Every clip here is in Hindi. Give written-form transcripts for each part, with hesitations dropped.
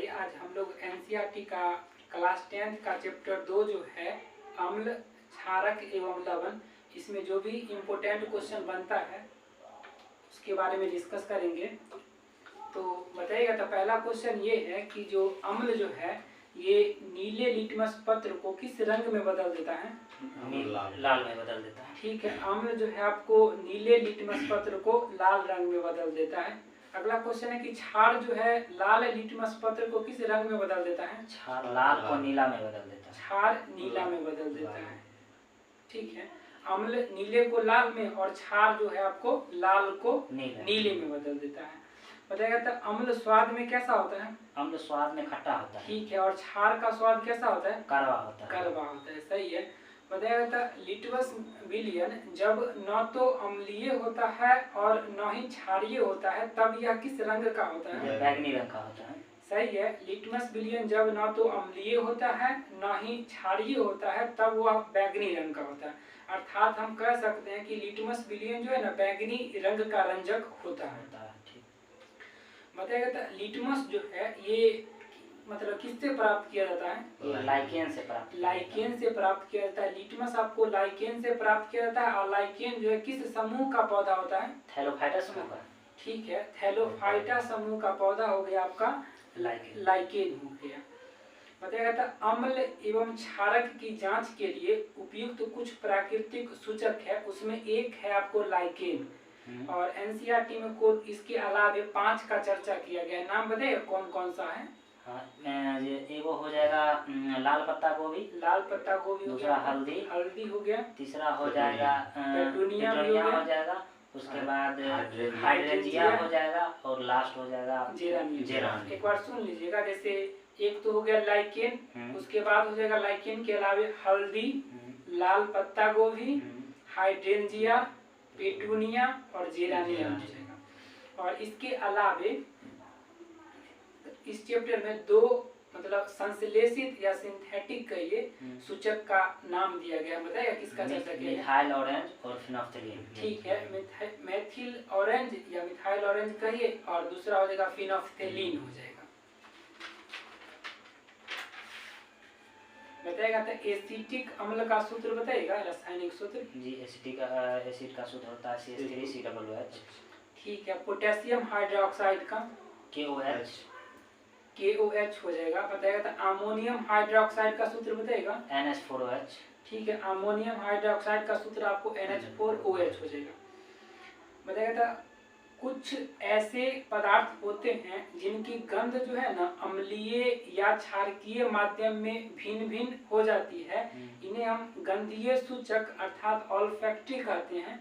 भाई आज हम लोग एनसीईआरटी का क्लास 10 का चैप्टर 2 जो है अम्ल, क्षारक एवं लवण, इसमें जो भी इम्पोर्टेंट क्वेश्चन बनता है उसके बारे में डिस्कस करेंगे। तो बताइएगा। तो पहला क्वेश्चन ये है कि जो अम्ल जो है ये नीले लिटमस पत्र को किस रंग में बदल देता है? लाल में बदल देता है। ठीक है, अम्ल जो है आपको नीले लिटमस पत्र को लाल रंग में बदल देता है। अगला क्वेश्चन है कि क्षार जो है लाल लिटमस पत्र को किस रंग में बदल देता है? क्षार लाल को नीला में बदल देता है। क्षार नीला में बदल देता है। ठीक है, अम्ल नीले को लाल में और क्षार जो है आपको लाल को नीले में बदल देता है। बताइएगा। तो अम्ल स्वाद में कैसा होता है? अम्ल स्वाद में खट्टा होता है। ठीक है, और क्षार का स्वाद कैसा होता है? कड़वा होता है। कड़वा होता है, सही है। बताया था लिटमस विलयन जब न तो अम्लीय होता है और न ही क्षारीय होता है तब यह किस रंग का होता है? बैंगनी रंग का होता है। सही है, लिटमस विलयन जब न तो अम्लीय होता है न ही क्षारीय होता है तब वह बैंगनी रंग का होता है। अर्थात हम कह सकते हैं कि लिटमस विलयन जो है ना बैंगनी रंग का रंजक होता है। बताया था लिटमस जो है ये मतलब किससे प्राप्त किया जाता है? लाइकेन से प्राप्त। लाइकेन से प्राप्त किया जाता है। लिटमस आपको लाइकेन से प्राप्त किया जाता है। और लाइकेन जो है किस समूह का पौधा होता है? थैलोफाइटा समूह का। ठीक है, थैलोफाइटा समूह का पौधा हो गया आपका लाइकेन हो गया। बताया था अम्ल एवं क्षारक की जांच के लिए उपयुक्त कुछ प्राकृतिक सूचक है, उसमें एक है आपको लाइकेन। और एनसीईआरटी में को इसके अलावा 5 का चर्चा किया गया। नाम बताइए कौन कौन सा है? ये वो हो जाएगा लाल पत्ता गोभी। लाल पत्ता गोभी। दूसरा हल्दी हो गया। तीसरा हो जाएगा पेटूनिया हो जाएगा। उसके बाद हाइड्रेंजिया हो जाएगा और लास्ट हो जाएगा जेरानियम। एक बार सुन लीजिएगा। जैसे एक तो हो गया लाइकेन, उसके बाद हो जाएगा लाइकेन के अलावा हल्दी, लाल पत्ता गोभी, हाइड्रेंजिया, पेटूनिया और जेरानियम हो जाएगा। और इसके अलावे इस चैप्टर में 2 मतलब संश्लेषित या सिंथेटिक का ये सूचक का नाम दिया गया। बताइए किसका चर्चा किया? मिथाइल ऑरेंज और फिनोफ्थलीन। ठीक है, मेथिल ऑरेंज या मिथाइल ऑरेंज कहिए और दूसरा हो जाएगा फिनोफ्थलीन हो जाएगा। बताएगा। तो एसिटिक अम्ल का सूत्र बताइएगा, रासायनिक सूत्र। जी, एसिटिक एसिड का सूत्र होता है CH3COOH। ठीक है, पोटेशियम हाइड्रोक्साइड का KOH हो जाएगा। बताएगा। तो अमोनियम हाइड्रोक्साइड का सूत्र बताइएगा। NH4OH। ठीक है, अमोनियम हाइड्रोक्साइड का सूत्र आपको NH4OH हो जाएगा। बताएगा। तो कुछ ऐसे पदार्थ होते हैं जिनकी गंध जो है ना अम्लीय या क्षारकीय माध्यम में भिन्न भिन्न हो जाती है। इन्हें हम गंधीय सूचक अर्थात ऑल्फैक्टरी कहते हैं।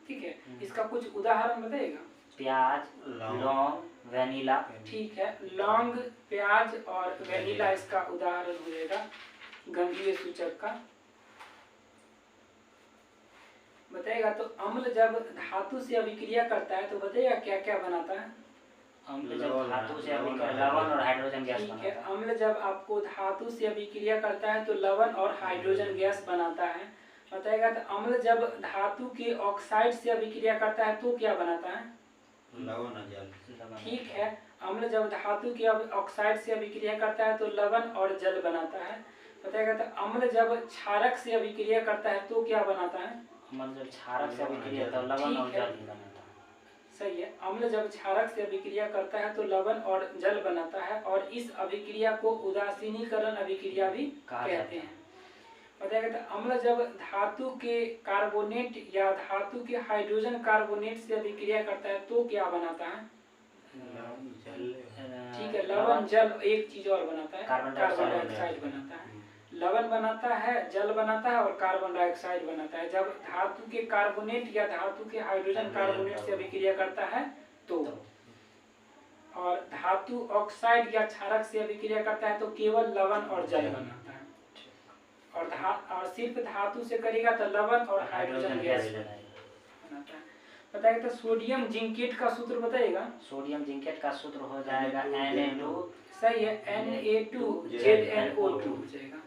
ठीक है, इसका कुछ उदाहरण बताइएगा। प्याज, लौंग, वेनिला। ठीक है, लौंग, प्याज और वेनिला इसका उदाहरण हो जाएगा गंधीय सूचक का। बताइएगा। तो अम्ल जब धातु से अभिक्रिया करता है तो बताइएगा क्या क्या बनाता है? अम्ल जब धातु से लवण और हाइड्रोजन गैस बनाता है। अम्ल जब आपको धातु से अभिक्रिया करता है तो लवण और हाइड्रोजन गैस बनाता है। बताइएगा। तो अम्ल जब धातु के ऑक्साइड से अभिक्रिया करता है तो क्या बनाता है? लवण और जल। ठीक है, अम्ल जब धातु के ऑक्साइड से अभिक्रिया करता है तो लवण और जल बनाता है। बताइएगा। तो अम्ल जब क्षारक से अभिक्रिया करता है तो क्या बनाता है? मतलब क्षारक से अभिक्रिया तो लवण और जल बनाता है। सही है, अम्ल जब क्षारक से अभिक्रिया करता है तो लवण और जल बनाता है और इस अभिक्रिया को उदासीनीकरण अभिक्रिया भी कहते हैं। बताइएगा। तो अम्ल जब धातु के कार्बोनेट या धातु के हाइड्रोजन कार्बोनेट से अभिक्रिया करता है तो क्या बनाता है? ठीक है, लवण जल एक चीज और बनाता है, कार्बन डाइऑक्साइड बनाता है। लवण बनाता है, जल बनाता है और कार्बन डाइऑक्साइड बनाता है जब धातु के कार्बोनेट या धातु के हाइड्रोजन कार्बोनेट से अभिक्रिया करता है तो। और धातु ऑक्साइड या क्षारक से अभिक्रिया करता है तो केवल लवण और जल बनाता है। और सिर्फ धातु से करेगा तो लवण और हाइड्रोजन गैस बनाता है। बताइए। तो सोडियम जिंकेट का सूत्र बताइएगा। सोडियम जिंकेट का सूत्र हो जाएगा Na2। सही है, Na2ZnO2 हो जाएगा।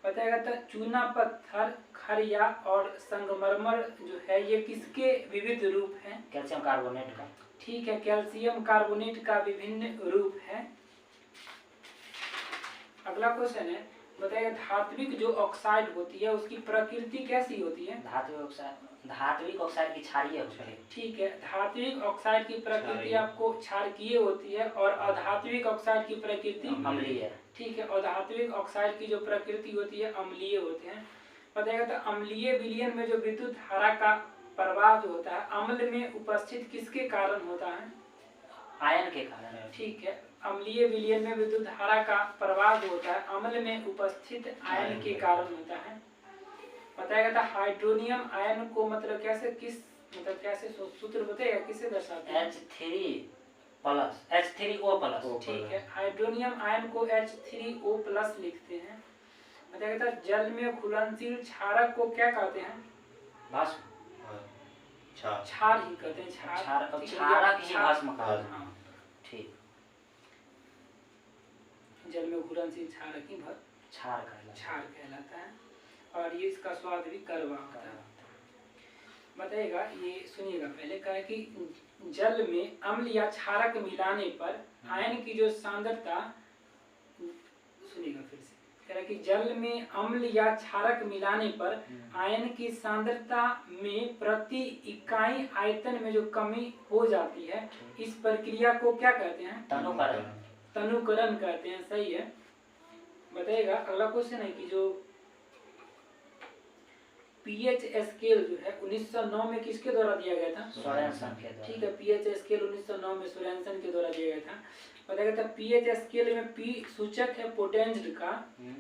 बताएगा। तो चूना पत्थर, खरिया और संगमरमर जो है ये किसके विविध रूप हैं? कैल्शियम कार्बोनेट का। ठीक है, कैल्शियम कार्बोनेट का विभिन्न रूप है। अगला क्वेश्चन है, बताइए धात्विक जो ऑक्साइड होती है उसकी प्रकृति कैसी होती है? धात्विक ऑक्साइड की क्षारीय होती है। ठीक है, धात्विक ऑक्साइड की प्रकृति आपको क्षारकीय होती है और अधात्विक ऑक्साइड की प्रकृति अम्लीय है। ठीक है, और धात्विक ऑक्साइड की जो प्रकृति होती है अम्लीय होते हैं। बताइएगा तो अम्लीय विलयन में जो विद्युत धारा का प्रवाह जो होता है अम्ल में उपस्थित किसके कारण होता है? आयन के कारण। ठीक है, अम्लीय विलयन में विद्युत धारा का प्रवाह जो होता है अम्ल में उपस्थित आयन के कारण होता है। बताया था हाइड्रोनियम आयन को मतलब कैसे सूत्र बताइएगा, किसे दर्शाते हैं? H3O+। ठीक है, हाइड्रोनियम आयन को H3O+ लिखते हैं। बताया था जल में घुलनशील क्षारक को क्या कहते हैं? भस्म। क्षार ही कहते हैं, क्षारक ही भस्म कहते हैं। हाँ ठीक, जल में घुलनशील क्षारक ही क्षार कहलाता है और ये इसका स्वाद भी कड़वा होता है। बताइएगा, ये सुनिएगा पहले कहा है कि जल में अम्ल या क्षारक मिलाने पर आयन की जो सांद्रता, सुनिएगा फिर से, कह रहा है कि जल में अम्ल या क्षारक मिलाने पर आयन की सांद्रता में प्रति इकाई आयतन में जो कमी हो जाती है इस प्रक्रिया को क्या कहते हैं? तनुकरण कहते हैं। सही है। बताइएगा अगला क्वेश्चन है कि जो पीएच स्केल जो है 1909 में किसके द्वारा दिया गया था? सोरेनसन के द्वारा। ठीक है, पीएच स्केल 1909 में सोरेनसन के द्वारा दिया गया था। बताया था पीएच स्केल में पी सूचक है पोटेंज्ड का,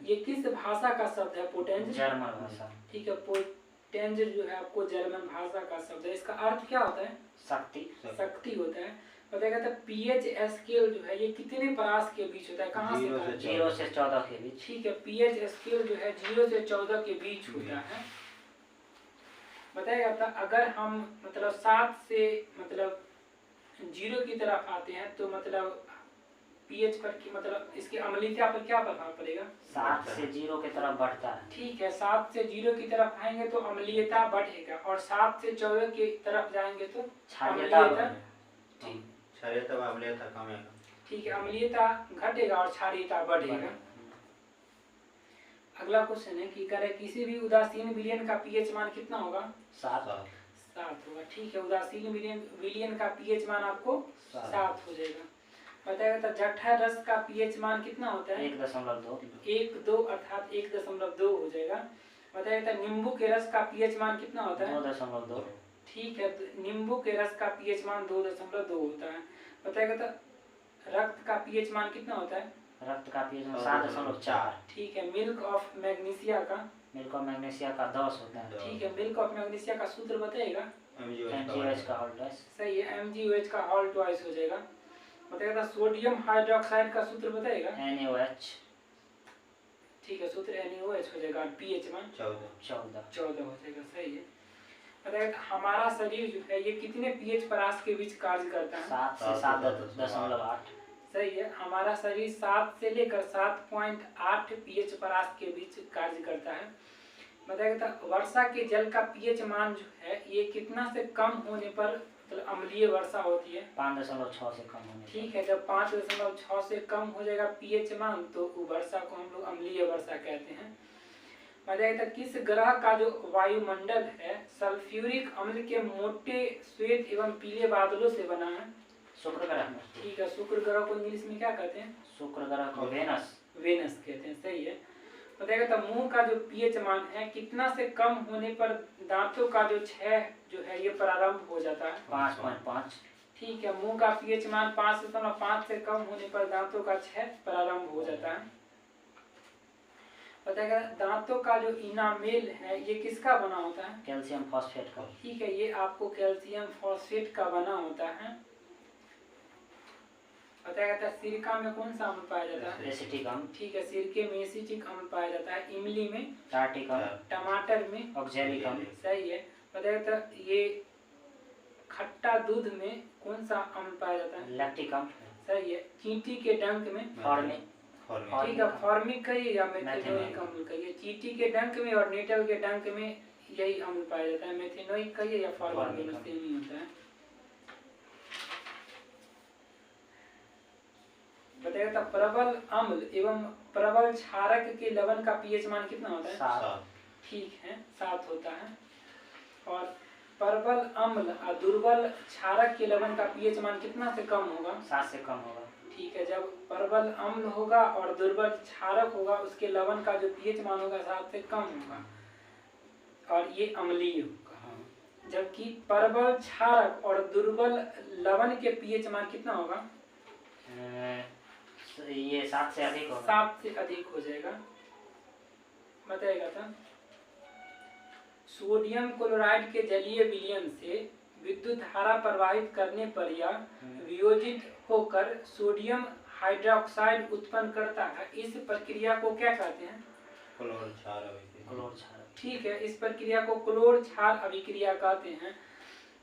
ये किस भाषा का शब्द है? पोटेंज्ड, जर्मन भाषा। ठीक है, पोटेंज्ड जो है आपको जर्मन भाषा का शब्द है। इसका अर्थ क्या होता है? शक्ति होता है। बताया था पीएच स्केल जो है ये कितने परास के बीच होता है? कहाँ से? 0 से 14 के बीच। ठीक है, पीएच स्केल जो है 0 से 14 के बीच होता है। बताया था अगर हम मतलब 7 से मतलब 0 की तरफ आते हैं तो मतलब पीएच पर की मतलब इसकी अम्लीयता पर क्या प्रभाव पड़ेगा? 7 से 0 की तरफ बढ़ता है। ठीक है, 7 से 0 की तरफ आएंगे तो अम्लीयता बढ़ेगा और 7 से 14 की तरफ जाएंगे तो क्षारीयता। ठीक है, अम्लीयता घटेगा और क्षारीयता बढ़ेगा। अगला क्वेश्चन है कि करे किसी भी उदासीन विलयन का पीएच मान कितना होगा? 7 होगा। ठीक है, उदासीन विलयन का पीएच मान आपको 7 हो जाएगा। बताएगा तो जठर रस का पीएच मान कितना होता है? 1.2 अर्थात 1.2 हो जाएगा। बताएगा तो नींबू के रस का पीएच मान कितना होता है? 2.2। ठीक है, नींबू के रस का पीएच मान 2.2 होता है। बताएगा तो रक्त का पीएच मान कितना होता है? रक्त का पीएच 7.4। ठीक है, मिल्क ऑफ मैग्नीशिया का 10 होता है। ठीक है, मिल्क ऑफ मैग्नीशिया का सूत्र बताइएगा? MgOH का होल ट्वाइस। सही है, MgOH का होल ट्वाइस हो जाएगा। बताइएगा सोडियम हाइड्रोक्साइड का सूत्र बताइएगा? NaOH। ठीक है, सूत्र NaOH हो जाएगा। पीएच मान 14 हो जाएगा। सही है। बताइएगा हमारा शरीर जो है ये कितने पीएच परास के बीच कार्य करता है? 7 से 7.8। सही है, हमारा शरीर 7 से लेकर 7.8 पीएच परास के बीच कार्य करता है। बताइएगा वर्षा के जल का पीएच मान जो है ये कितना से कम होने पर मतलब अम्लीय वर्षा होती है? 5.6 से कम होने। ठीक है, जब 5.6 से कम हो जाएगा पीएच मान तो वर्षा को हम लोग अम्लीय वर्षा कहते हैं। बताइएगा किस ग्रह का जो वायुमंडल है सल्फ्यूरिक अम्ल के मोटे श्वेत एवं पीले बादलों से बना है? शुक्र ग्रह। ठीक है, शुक्र ग्रह को इंग्लिश में क्या कहते हैं? शुक्र ग्रह को वेनस कहते हैं। सही है। बताइएगा तो मुंह का जो पीएच मान है कितना से कम होने पर दांतों का जो क्षय जो है ये प्रारंभ हो जाता है? 5.5। ठीक है, मुंह का पीएच मान 5.5 से कम होने पर दांतों का क्षय प्रारंभ हो जाता है। बताइएगा दांतों का जो इनामेल है ये किसका बना होता है? कैल्शियम फॉस्फेट का। ठीक है, ये आपको कैल्शियम फॉस्फेट का बना होता है। बताया सिरका में कौन सा अम्ल पाया जाता है? एसिटिक अम्ल। ठीक है, सिरके में एसिटिक अम्ल पाया जाता है। इमली में टार्टिक अम्ल। टमाटर में ऑक्सैलिक अम्ल। सही है। बताया ये खट्टा दूध में कौन सा अम्ल पाया जाता है? लैक्टिक अम्ल। सही है। चींटी के डंक में फॉर्मिक। ठीक है, फॉर्मिक कहिए या मेथेनोइक अम्ल कहिए। चींटी के डंक में और नेटल के डंक में यही अम्ल पाया जाता है। मेथेनोइक कहिए या फॉर्मिक में सेम ही होता है। बताइएगा तो प्रबल अम्ल एवं प्रबल क्षारक के लवण का पीएच मान कितना होता है? 7। ठीक है, 7 होता है। और प्रबल अम्ल और दुर्बल क्षारक के लवण का पीएच मान कितना से कम होगा? 7 से कम होगा। ठीक है, जब प्रबल अम्ल होगा और दुर्बल क्षारक होगा उसके लवण का जो पीएच मान होगा 7 से कम होगा और ये अम्लीय होगा। जबकि प्रबल क्षारक और दुर्बल लवण के पीएच मान कितना होगा? ये 7 से अधिक होगा। 7 से अधिक हो जाएगा। बताएगा था सोडियम क्लोराइड के जलीय विलयन से विद्युत धारा प्रवाहित करने पर यह वियोजित होकर सोडियम हाइड्रोक्साइड उत्पन्न करता है। इस प्रक्रिया को क्या कहते हैं? क्लोर क्षार अभिक्रिया। ठीक है, इस प्रक्रिया को क्लोर क्षार अभिक्रिया कहते हैं।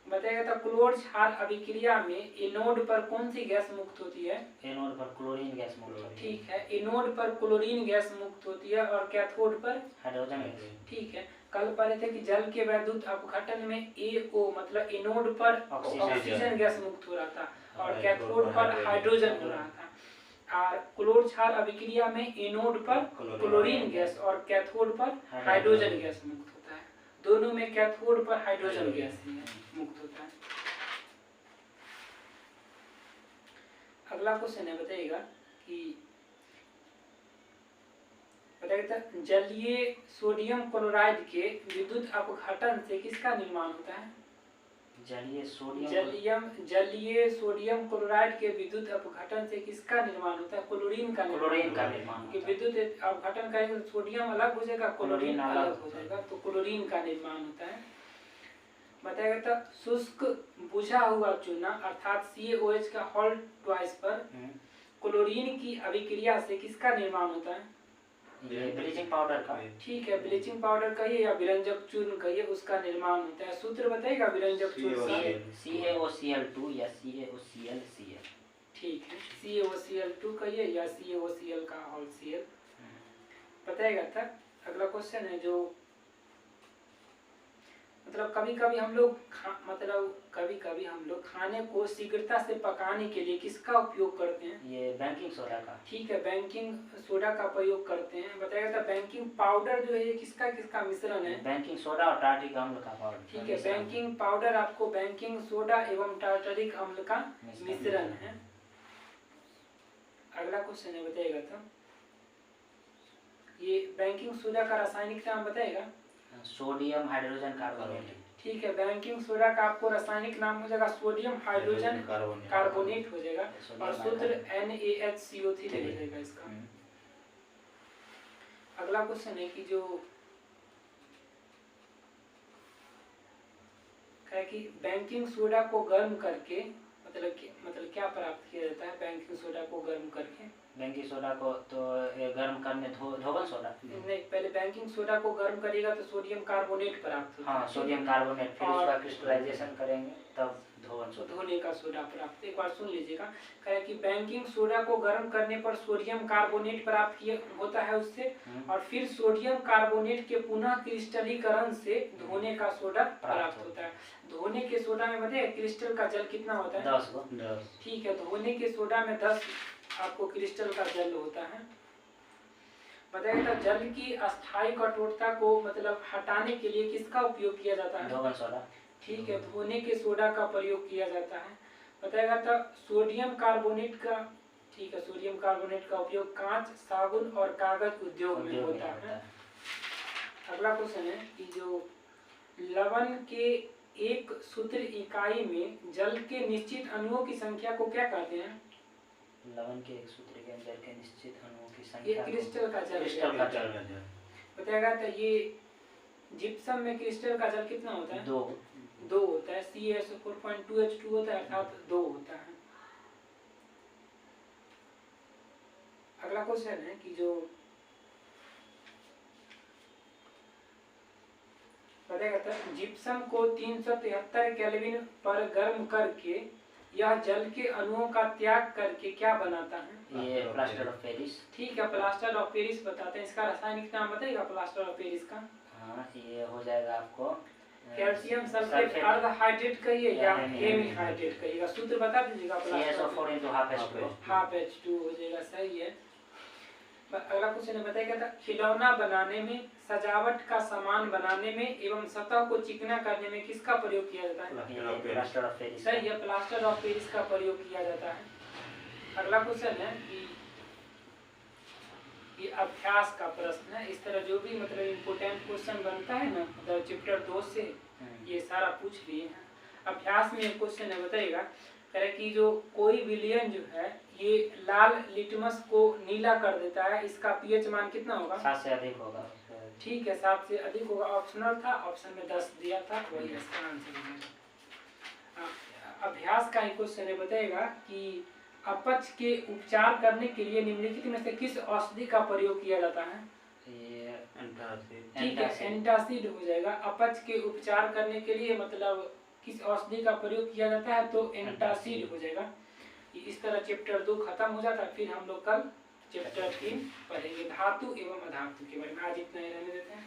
बताएगा तो क्लोर क्षार अभिक्रिया में एनोड पर कौन सी गैस मुक्त होती है? एनोड पर क्लोरीन गैस मुक्त होती है। ठीक है, एनोड पर क्लोरीन गैस मुक्त होती है और कैथोड पर हाइड्रोजन गैस। ठीक है, कल पढ़े थे कि जल के वैद्युत अपघटन में AO मतलब एनोड पर ऑक्सीजन गैस मुक्त हो रहा था और कैथोड पर हाइड्रोजन हो रहा था। और क्लोर क्षार अभिक्रिया में एनोड पर क्लोरीन गैस और कैथोड पर हाइड्रोजन गैस मुक्त होता है। दोनों में कैथोड पर हाइड्रोजन गैस ही मुक्त होता है। अगला क्वेश्चन है, बताइएगा कि जलीय सोडियम क्लोराइड के विद्युत अपघटन से किसका निर्माण होता है? जलीय सोडियम क्लोराइड के विद्युत अपघटन से किसका निर्माण होता है? क्लोरीन का निर्माण। कि विद्युत अपघटन करेंगे तो सोडियम अलग हो जाएगा, क्लोरीन अलग हो जाएगा, तो क्लोरीन का निर्माण होता है। बताया था शुष्क बुझा हुआ चूना अर्थात CaOH का हॉल ट्वाइस पर क्लोरीन की अभिक्रिया से किसका निर्माण होता है? ब्लीचिंग पाउडर का। ठीक है, ब्लीचिंग पाउडर कहिए या विरंजक चूर्ण कहिए, उसका निर्माण होता है। सूत्र बताइएगा विरंजक चूर्ण का? CaOCl2 या CaOClCl। ठीक है, CaOCl2 कहिए या CaOCl का होल Cl बताएगा था। अगला क्वेश्चन है जो मतलब कभी कभी हम लोग खाने को शीघ्रता से पकाने के लिए किसका उपयोग करते हैं? ये बेकिंग सोडा का। ठीक है, बेकिंग सोडा का प्रयोग करते हैं। बताया था बेकिंग पाउडर जो है ये किसका मिश्रण है? बेकिंग सोडा और टार्टरिक अम्ल का पाउडर। ठीक है, बेकिंग पाउडर आपको बेकिंग सोडा एवं टार्टरिक अम्ल का मिश्रण है। अगला क्वेश्चन है, बताएगा था ये बेकिंग सोडा का रासायनिक नाम बताएगा? Sodium hydrogen carbonate. ठीक है, बेकिंग सोडा का आपको रासायनिक नाम हो जाएगा सोडियम हाइड्रोजन कार्बोनेट हो जाएगा और सूत्र NaHCO3 हो जाएगा इसका। अगला क्वेश्चन है कि जो है कि बेकिंग सोडा को गर्म करके मतलब क्या प्राप्त किया जाता है? बेकिंग सोडा को गर्म करके, बेकिंग सोडा को तो गर्म करने धोवन सोडा नहीं, पहले बेकिंग सोडा को गर्म करेगा तो सोडियम कार्बोनेट प्राप्त होता है। हाँ, सोडियम कार्बोनेट, फिर उसका क्रिस्टलाइजेशन करेंगे तब धोवन सोडा, धोने का सोडा प्राप्त। एक बार सुन लीजिएगा, कहे कि बेकिंग सोडा को गर्म करने पर सोडियम कार्बोनेट प्राप्त होता है उससे और फिर सोडियम कार्बोनेट के पुनः क्रिस्टलीकरण से धोने का सोडा प्राप्त होता है। धोने के सोडा में बताइए क्रिस्टल का जल कितना होता है? 10। ठीक है, धोने के सोडा में 10 आपको क्रिस्टल का जल होता है। बताइए जल की अस्थायी कठोरता को मतलब हटाने के लिए किसका उपयोग किया जाता है? धोवन सोडा। ठीक है, धोने के सोडा का प्रयोग किया जाता है। बताएगा तो सोडियम कार्बोनेट का, ठीक है, सोडियम कार्बोनेट का उपयोग कांच, साबुन और कागज उद्योग में होता है। अगला क्वेश्चन है कि जो लवण के एक सूत्र इकाई में जल के निश्चित अणुओं की संख्या को क्या कहते हैं? लवण के एक सूत्र के अंदर के निश्चित अणुओं की संख्या, ये क्रिस्टल का जल। बताएगा तो ये जिप्सम में क्रिस्टल का जल कितना होता है? 2 होता है। CaSO4.2H2 होता है अर्थात 2 होता है। अगला क्वेश्चन है कि जो बताएगा तो जिप्सम को 373 केल्विन पर गर्म करके यह जल के अणुओं का त्याग करके क्या बनाता है? ये प्लास्टर ऑफ पेरिस। ठीक है, प्लास्टर ऑफ पेरिस बताते हैं। इसका रासायनिक नाम बताइएगा प्लास्टर ऑफ पेरिस का? हाँ, ये हो जाएगा आपको कैल्शियम सल्फेट अर्ध हाइड्रेट कहिए या हेमी हाइड्रेट कहिएगा, सूत्र बता दीजिएगा। CaSO4 * H2O हाफ H2 हो जाएगा, सही है। अगला क्वेश्चन बताया गया था खिलौना बनाने में, सजावट का सामान बनाने में एवं सतह को चिकना करने में किसका प्रयोग किया जाता है? Plaster of Paris. सही है, प्लास्टर ऑफ पेरिस का प्रयोग किया जाता है। अगला क्वेश्चन है कि ये अभ्यास का प्रश्न है। इस तरह जो भी मतलब इम्पोर्टेंट क्वेश्चन बनता है ना, मतलब चैप्टर 2 से ये सारा पूछ लिए हैं। अभ्यास में एक क्वेश्चन है, बताइएगा कह रहे कि जो कोई विलयन जो है ये लाल लिटमस को नीला कर देता है, इसका पीएच मान कितना होगा? 7 से अधिक होगा। ठीक है, 7 से अधिक होगा। ऑप्शनल था, ऑप्शन में 10 दिया था, वही इसका आंसर है। अभ्यास का एक क्वेश्चन है, बताइएगा कि अपच के उपचार करने के लिए निम्नलिखित में से किस औषधि का प्रयोग किया जाता है? ठीक है, एंटासिड हो जाएगा। अपच के उपचार करने के लिए मतलब किस औषधि का प्रयोग किया जाता है? तो एंटासिड हो जाएगा। इस तरह चैप्टर 2 खत्म हो जाता है। फिर हम लोग कल चैप्टर 3 पढ़ेंगे, धातु एवं अधातु के बारे में। आज इतना ही रहने देते हैं।